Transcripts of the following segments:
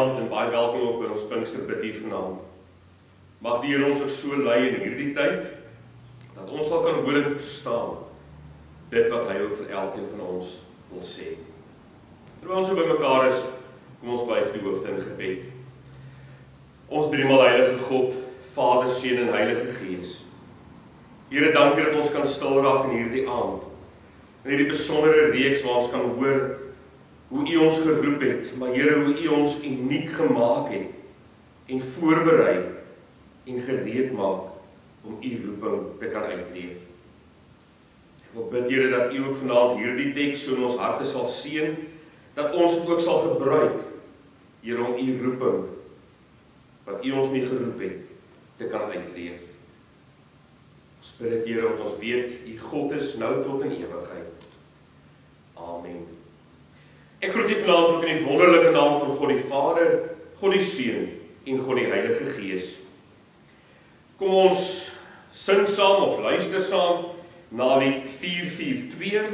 aand en baie welkom op by ons Pinkster bid hier vanaand. Mag die Here ons ook so lei in hierdie tyd, dat ons sal kan hoor en verstaan dit wat hy ook vir elkeen van ons wil sê. Terwyl ons so by mekaar is, kom ons buig die hoofde in gebed. Ons driemaal heilige God, Vader, Seun en Heilige Gees. Here, dankie dat ons kan stil raak in hierdie aand, in hierdie besondere reeks waar ons kan hoor hoe U ons geroep het, maar Here, hoe U ons uniek gemaak het en voorberei en gereed maak om U roeping te kan uitleef. Ek wil bid, Here, dat U ook vanaand hierdie teks so in ons harte sal seën, dat ons dit ook sal gebruik, Here, om U roeping, wat U ons mee geroep het, te kan uitleef. Ons bid dit, Here, want ons weet, U God is nou tot in ewigheid. Amen. Ek groet U vanaand ook in die wonderlike naam van God die Vader, God die Seun en God die Heilige Gees. Kom ons sing saam of luister saam na lied 442.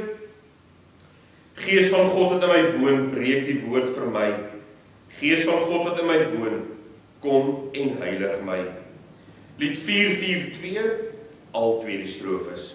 Gees van God wat in my woon, breek die woord vir my. Gees van God wat in my woon, kom en heilig my. Lied 442, al twee die strofes.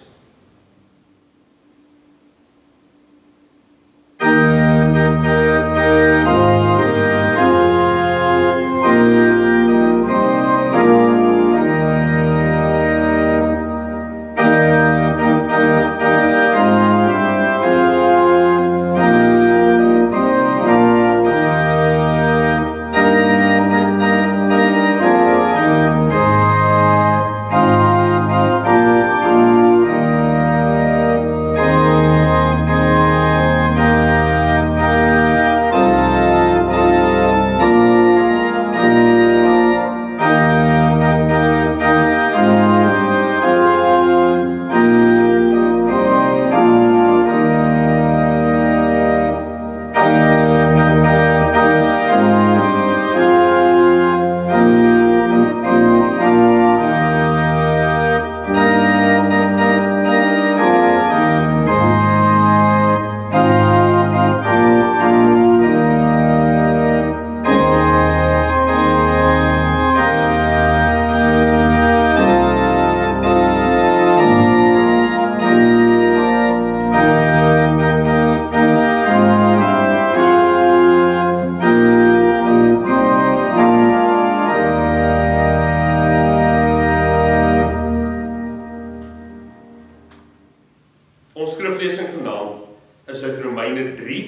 Ons skriflesing vanaand is uit Romeine 3,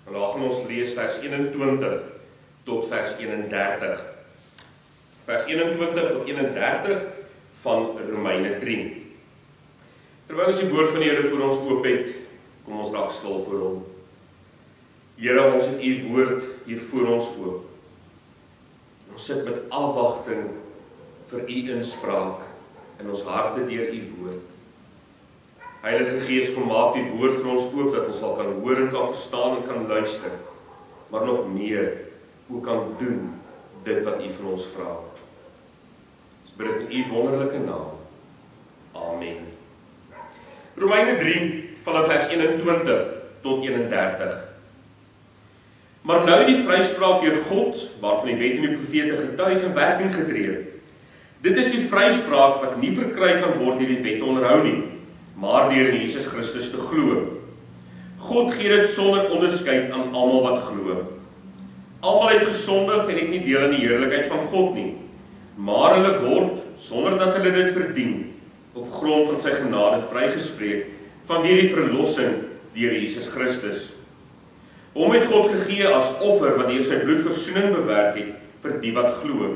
en daar gaan ons lees vers 21 tot vers 31. Vers 21 tot 31 van Romeine 3. Terwyl ons die woord van die Here voor ons oop het, kom ons raak stil voor hom. Here, ons het U woord hier voor ons oop. Ons sit met afwagting vir U inspraak in ons harte deur U woord. Heilige Gees, kom maak die woord vir ons oop, dat ons sal kan hoor en kan verstaan en kan luister, maar nog meer, hoe kan doen dit wat U van ons vra. Ons bid dit in U wonderlike naam. Amen. Romeine 3, vanaf vers 21 tot 31. Maar nou die vryspraak deur God, waarvan die wet en die profete getuig in werking getree. Dit is die vryspraak wat nie verkry kan word deur die wet onderhou nie, maar deur in Jesus Christus te glo. God gee dit sonder onderskeid aan almal wat glo. Almal het gesondig en het nie deel aan die heerlikheid van God nie, maar hulle word, sonder dat hulle dit verdien, op grond van sy genade vrygespreek, vanweer die verlossing deur Jesus Christus. Hom het God gegee as offer wat deur sy bloed versoening bewerk het vir die wat glo.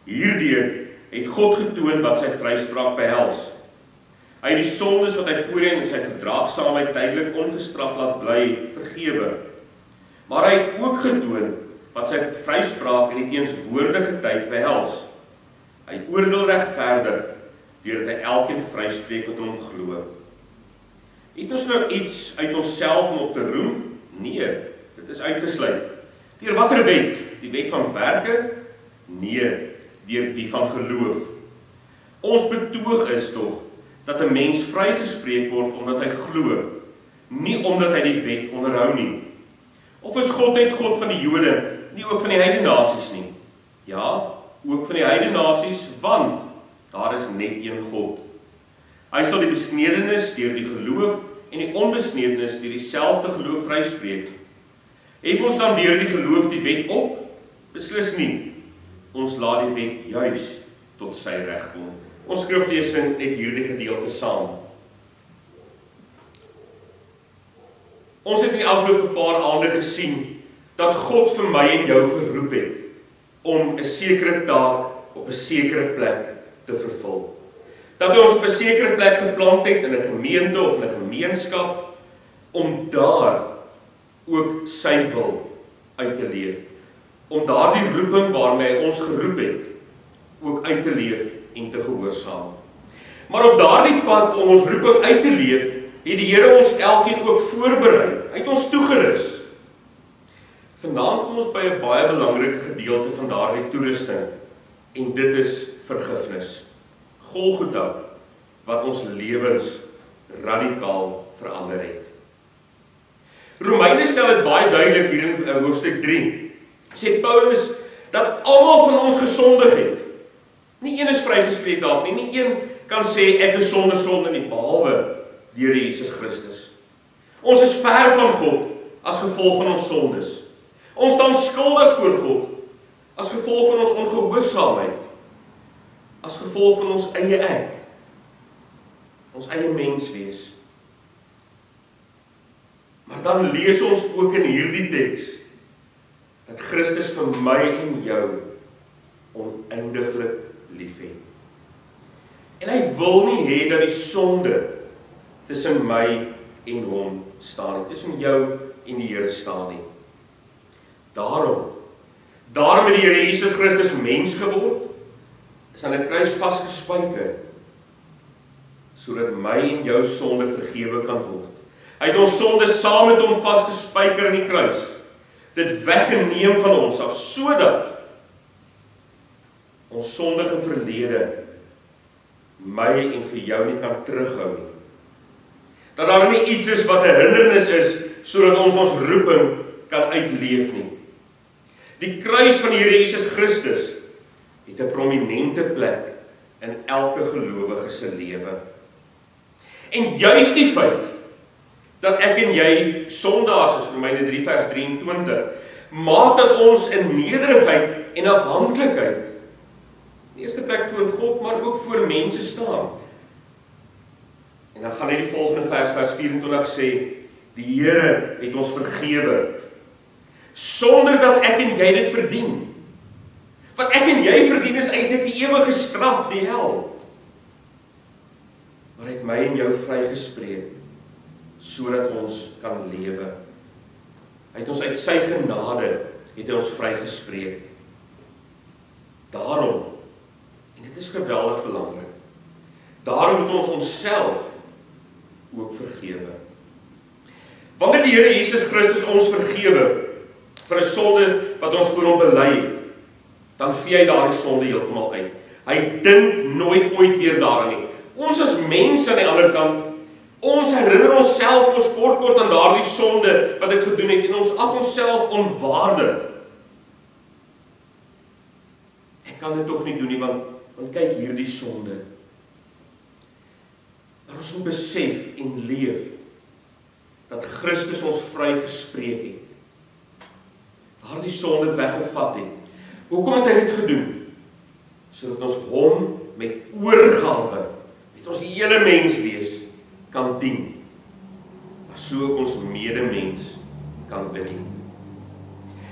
Hierdeur het God getoon wat sy vryspraak behels. Hy het die sondes wat hy voorheen in sy verdraagsaamheid tydelik ongestraf laat bly vergewe. Maar hy het ook getoon wat sy vryspraak in die teenswoordige tyd behels. Hy oordeel regverdig deurdat hy elkeen vryspreek wat hom glo. Het ons nou iets uit onsself om op te roem? Nee, dit is uitgesluit. Deur watter wet? Die wet van werke? Nee, deur die van geloof. Ons betoog is tog dat 'n mens vrygespreek word omdat hy glo, nie omdat hy die wet onderhou nie. Of is God net God van die Jode nie ook van die heidene nasies nie. Ja, ook van die heidene nasies, want daar is net een God. Hy sal die besnedenis deur die geloof en die onbesnedenis deur dieselfde geloof vryspreek. Hef ons dan deur die geloof die wet op? Beslis nie. Ons laat die wet juis tot sy reg kom. Ons skriflesing net hierdie gedeelte saam. Ons het in die afgelope paar aande gesien dat God vir my en jou geroep het om 'n sekere taak op 'n sekere plek te vervul. Dat hy ons op 'n sekere plek geplant het in 'n gemeente of in 'n gemeenskap om daar ook sy wil uit te leef. Om daardie roeping waarmee hy ons geroep het ook uit te leef en te gehoorsaam. Maar op daardie pad om ons roeping uit te leef, het die Here ons elkeen ook voorberei. Hy het ons toegerus. Vanaand kom ons by 'n baie belangrike gedeelte van daardie toerusting en dit is vergifnis. Golgotha wat ons lewens radikaal verander het. Romeine stel dit baie duidelik hier in hoofstuk 3. Sê Paulus dat almal van ons gesondig het. Nie een is vrygespreek daarvan nie. Nie een kan sê ek is sonder sonde nie, behalwe deur Jesus Christus. Ons is ver van God as gevolg van ons sondes. Ons staan skuldig voor God as gevolg van ons ongehoorsaamheid. As gevolg van ons eie ek. Ons eie menswees. Maar dan lees ons ook in hierdie teks dat Christus vir my en jou oneindiglik liefhet. En hy wil nie hê dat die sonde tussen my en hom staan nie, tussen jou en die Here staan nie. Daarom het die Here Jesus Christus mens geword, is aan 'n kruis vasgespijker, sodat my en jou sonde vergewe kan word. Hy het ons sonde saam met hom vasgespijker in die kruis, dit weggeneem van ons af, sodat ons sondige verlede my en vir jou nie kan terughou nie. Dat daar nie iets is wat 'n hindernis is, sodat ons roeping kan uitleef nie. Die kruis van die Here Jesus Christus het 'n prominente plek in elke gelowige se lewe. En juis die feit dat ek en jy sondaars is, Romeine 3 vers 23, maak dat ons in nederigheid en afhanklikheid in die eerste plek voor God, maar ook voor mense staan. En dan gaan hy die volgende vers 24 sê, die Here het ons vergewe, sonder dat ek en jy dit verdien. Wat ek en jy verdien is eintlik die ewige straf, die hel. Maar hy het my en jou vrygespreek, sodat ons kan lewe. Hy het ons uit sy genade, het hy ons vrygespreek. Daarom, en dit is geweldig belangrik, daarom moet ons onsself ook vergewe. Wanneer die Here Jesus Christus ons vergewe vir 'n sonde wat ons voor hom bely het, dan vee hy daardie sonde heeltemal uit. Hy dink nooit ooit weer daaraan nie. Ons as mense aan die ander kant, ons herinner onsself ons kort aan daardie sonde wat ek gedoen het en ons ag onsself onwaardig. Ek kan dit tog nie doen nie, want kyk hierdie sonde. Maar ons moet besef en leef dat Christus ons vrygespreek het. Daardie sonde weggevat het. Hoekom het hy dit gedoen? Sodat ons hom met oorgawe, met ons hele menswees kan dien. Maar so ook ons medemens kan bedien.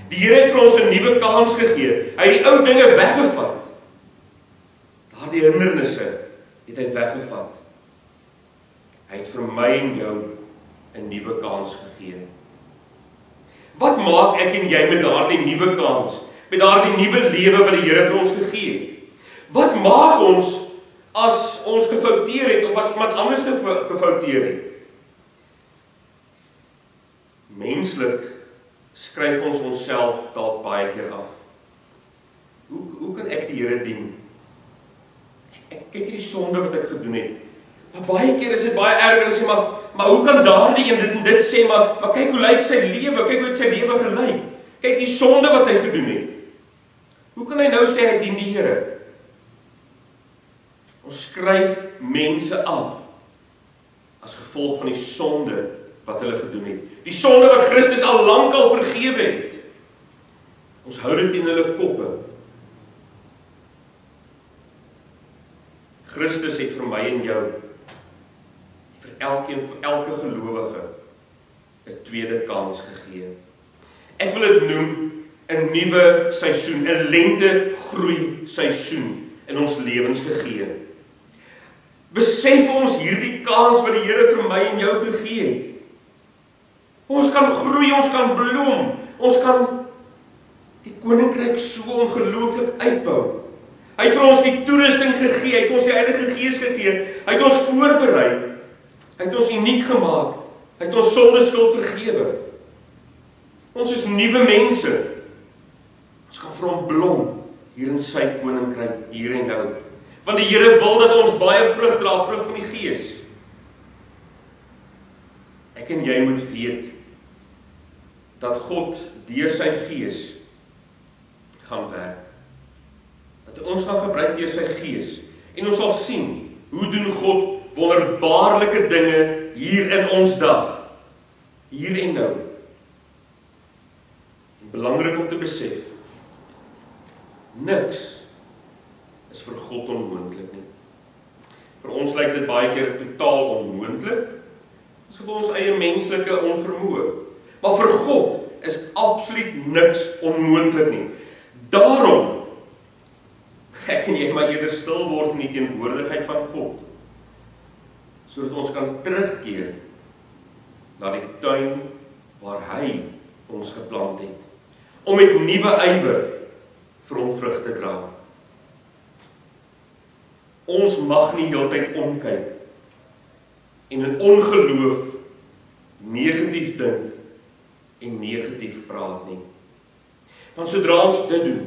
Die Here het vir ons 'n nuwe kans gegee. Hy het die ou dinge weggevat. Daardie hindernisse het hy weggevat. Hy het vir my en jou 'n nuwe kans gegee. Wat maak ek en jy met daardie nuwe kans? Met daardie nuwe lewe wat die Here vir ons gegee het? Wat maak ons as ons gefouteer het of as iemand anders gefouteer het? Menslik skryf ons onsself dalk baie keer af. Hoe kan ek die Here dien? Ek kyk hierdie sonde wat ek gedoen het. Maar baie keer is dit baie erg en sê maar hoe kan daardie een dit en dit sê, maar kyk hoe lyk sy lewe, kyk hoe het sy lewe gelyk. Kyk, die sonde wat hy gedoen het. Hoe kan hy nou sê hy dien die Here? Ons skryf mense af as gevolg van die sonde wat hulle gedoen het. Die sonde wat Christus al lankal vergewe het. Ons hou dit in hulle koppe. Christus het vir my en jou, vir elke gelowige, 'n tweede kans gegee. Ek wil dit noem 'n nuwe seisoen, 'n lente groei seisoen in ons lewens gegee. Besef ons hierdie kans wat die Here vir my en jou gegee het. Ons kan groei, ons kan bloem, ons kan die koninkryk so ongelooflik uitbou. Hy het vir ons die toerusting gegee, hy het ons die Heilige Gees gegee, hy het ons voorberei, hy het ons uniek gemaak, hy het ons sondeskuld vergewe. Ons is nuwe mense. Ons kan vir hom blom hier in sy koninkryk, hier en nou. Want die Here wil dat ons baie vrug dra, vrug van die Gees. Ek en jy moet weet dat God deur sy Gees gaan werk. Dat hy ons gaan gebruik deur sy Gees. En ons sal sien, hoe doen God wonderbaarlike dinge hier in ons dag. Hier en nou. En belangrik om te besef, niks is vir God onmoontlik nie. Vir ons lyk dit baie keer totaal onmoontlik, as vir ons eie menslike onvermoë. Maar vir God is absoluut niks onmoontlik nie. Daarom, ek en jy maar eerder stil word in die teenwoordigheid van God, sodat ons kan terugkeer na die tuin waar hy ons geplant het, om met nuwe ywer vir hom vrug te dra. Ons mag nie heeltyd omkyk en in ongeloof negatief dink en negatief praat nie. Want sodra ons dit doen,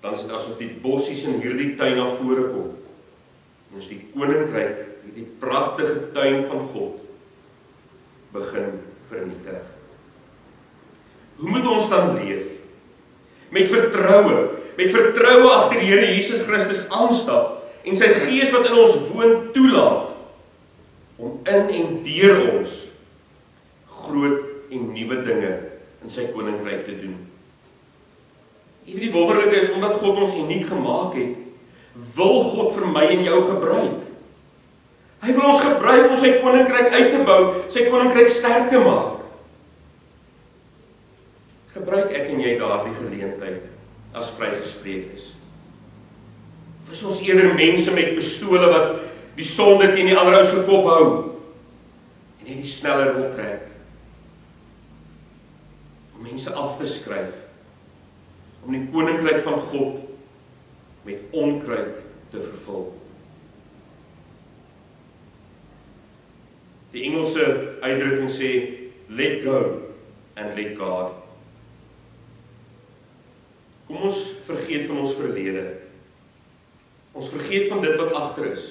dan is dit asof die bossies in hierdie tuin na vore kom. En ons die koninkryk, die pragtige tuin van God, begin vernietig. Hoe moet ons dan leef? Met vertroue agter die Here Jesus Christus aanstap en sy Gees wat in ons woon toelaat om in en deur ons groot en nuwe dinge in sy koninkryk te doen. Die wonderlike is, omdat God ons uniek gemaak het, wil God vir my en jou gebruik. Hy wil ons gebruik om sy koninkryk uit te bou, sy koninkryk sterk te maak. Gebruik ek en jy daardie geleentheid as vrygespreek is? Of is ons eerder mense met pistole wat die sonde teen die ander ou se kop hou en net die sneller wil trek? Om mense af te skryf, om die koninkryk van God met onkruid te vervul. Die Engelse uitdrukking sê, let go and let God. Kom ons vergeet van ons verlede. Ons vergeet van dit wat agter is.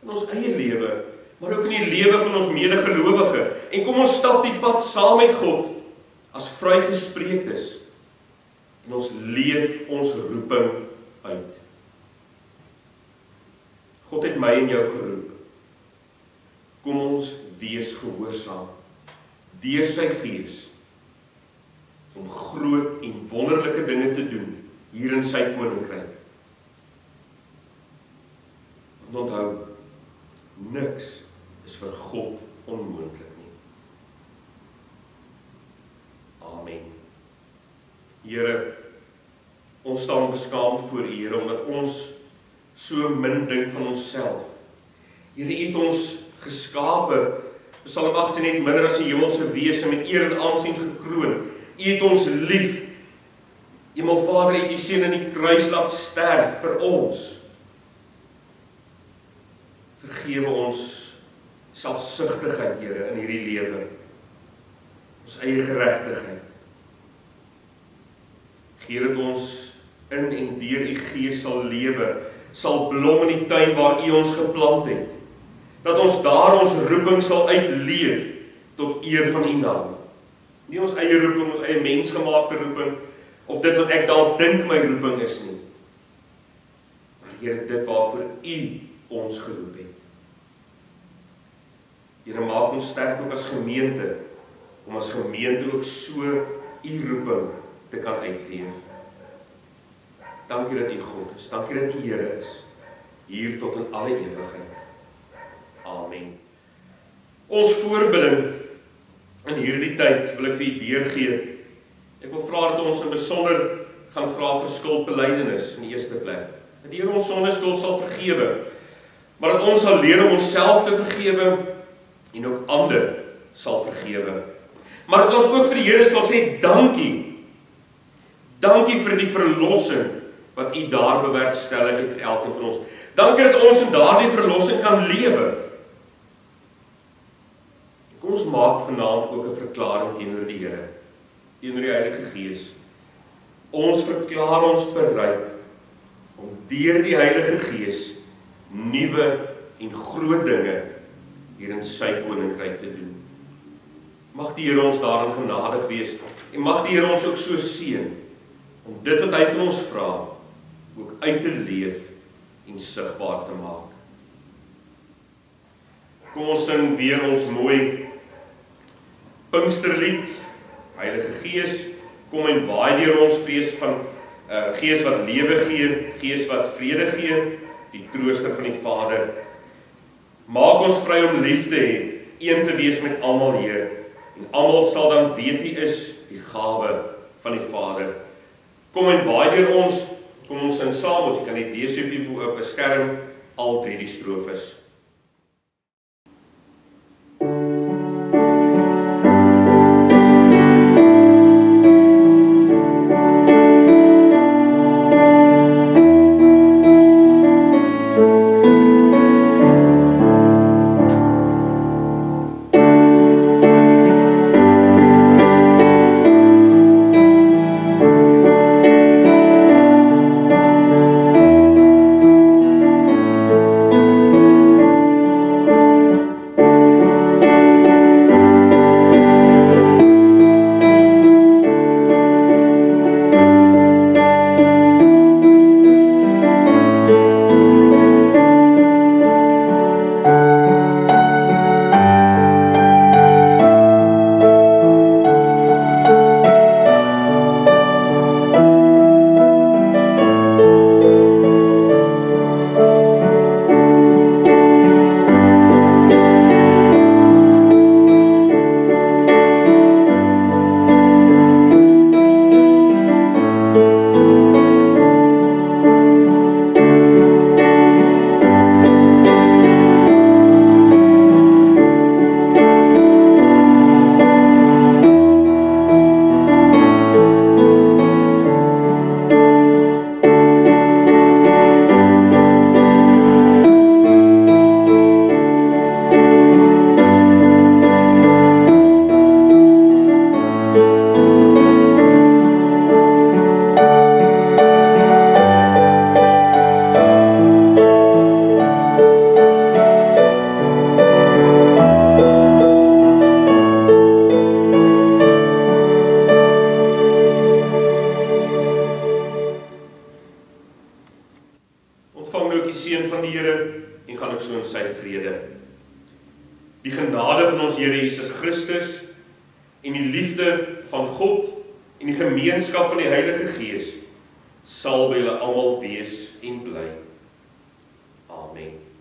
In ons eie lewe, maar ook in die lewe van ons medegelowige. En kom ons stap die pad saam met God as vrygespreektes. En ons leef ons roeping uit. God het my en jou geroep. Kom ons wees gehoorsaam deur sy Gees om groot en wonderlike dinge te doen hier in sy koninkryk. En onthou, niks is vir God onmoontlik nie. Amen. Here, ons staan beskaamd voor U, Here, omdat ons so min dink van onsself. Here, U het ons geskape, Psalm 18 net minder as die hemelse wese met eer en aansien gekroon. U het ons lief. Hemelvader, het U seun in die kruis laat sterf vir ons. Vergewe ons selfsugtigheid, Here, in hierdie lewe. Ons eie geregtigheid. Gee dat ons in en deur U Gees sal lewe, sal blom in die tuin waar U ons geplant het. Dat ons daar ons roeping sal uitleef tot eer van U naam. Nie ons eie roeping, ons eie mensgemaakte roeping, of dit wat ek dalk dink my roeping is nie. Maar Here, dit waarvoor U ons geroep het. Here, maak ons sterk ook as gemeente, om as gemeente ook so U roeping te kan uitleef. Dankie dat U God is, dankie dat U Here is, hier tot in alle ewigheid. Amen. Ons voorbidding in hierdie tyd wil ek vir U deurgee. Ek wil vra dat ons in besonder gaan vra vir skuldbelydenis in die eerste plek. Dat die Here ons sondeskuld sal vergewe, maar dat ons sal leer om onsself te vergewe en ook ander sal vergewe. Maar dat ons ook vir die Here sal sê dankie. Dankie vir die verlossing wat U daar bewerkstellig het vir elkeen van ons. Dankie dat ons in daardie verlossing kan lewe. Kom ons maak vanaand ook 'n verklaring teenoor die Here, teenoor die Heilige Gees. Ons verklaar ons bereid om deur die Heilige Gees nuwe en groot dinge hier in sy koninkryk te doen. Mag die Here ons daarin genadig wees en mag die Here ons ook so seën om dit wat hy van ons vra ook uit te leef en sigbaar te maak. Kom ons sing weer ons mooi Pinksterlied. Heilige Gees, kom en waai deur ons, Gees wat lewe gee, Gees wat vrede gee, die trooster van die Vader. Maak ons vry om lief te hê, een te wees met almal, Heer, en almal sal dan weet U is die gawe van die Vader. Kom en waai deur ons, kom ons sing saam, of jy kan net lees op 'n skerm, al 3 die strofes. Die genade van ons Here Jesus Christus en die liefde van God en die gemeenskap van die Heilige Gees sal by julle almal wees en bly. Amen.